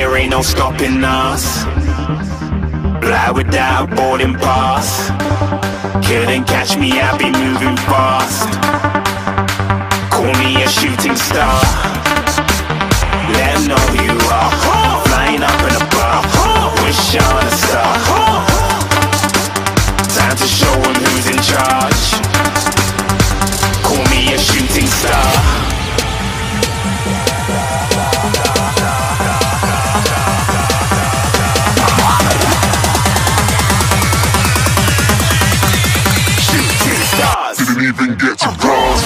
there ain't no stopping us. Fly without a boarding pass. Couldn't catch me, I'll be moving fast. Call me a shooting star. Let 'em know who you are. Flying up in a bar. Wish on a star. Time to show 'em who's in charge. Call me a shooting star. Didn't even get to cross.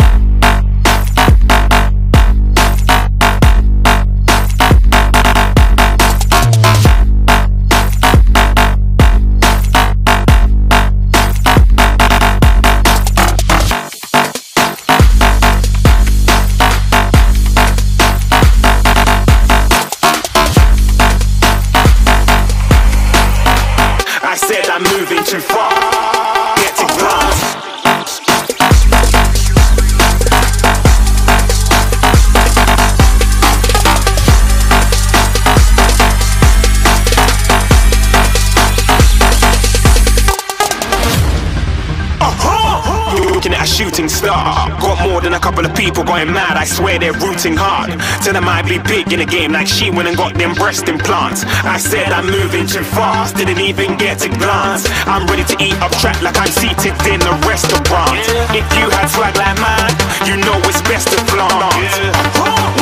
I said I'm moving too far. Get to glass. Looking at a shooting star. Got more than a couple of people going mad, I swear they're rooting hard. Tell them I be big in the game like she went and got them breast implants. I said I'm moving too fast, didn't even get to glance. I'm ready to eat up track like I'm seated in a restaurant. If you had swag like mine, you know it's best to flaunt.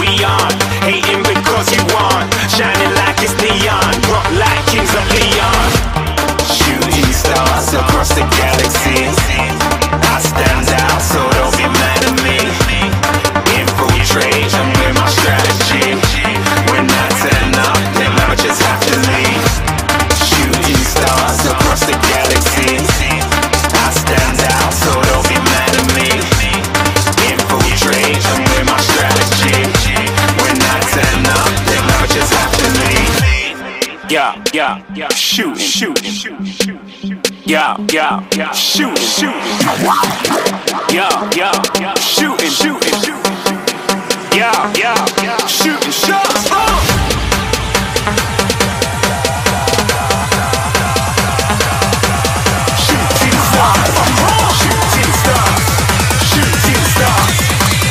We aren't hating because you aren't shining like it's neon, rock like kings of Leon. Shooting stars across the galaxy. I stand out, so don't be mad at me. Infiltrate, I'm with my strategy. When I turn up, them amateurs have to leave. Shooting stars across the galaxy. I stand out, so don't be mad at me. Infiltrate, I'm with my strategy. When I turn up, them amateurs have to leave. Yeah, shooting. Yeah, shooting. Yeah, shooting. Yeah, shooting shots.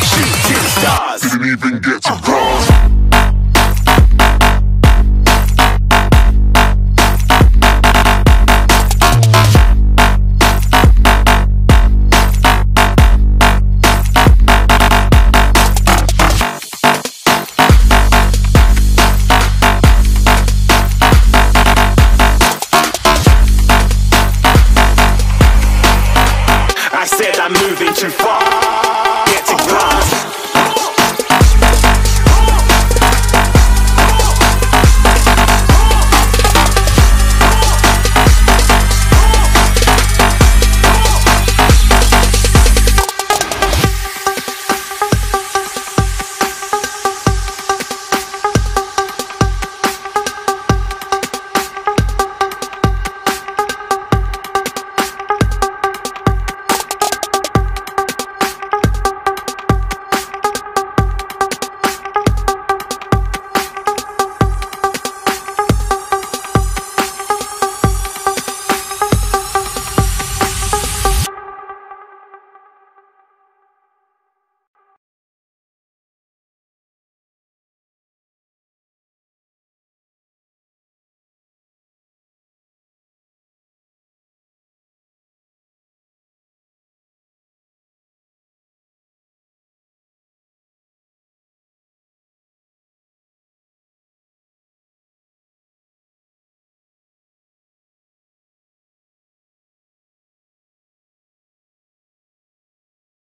Shooting stars. Didn't even get to cross.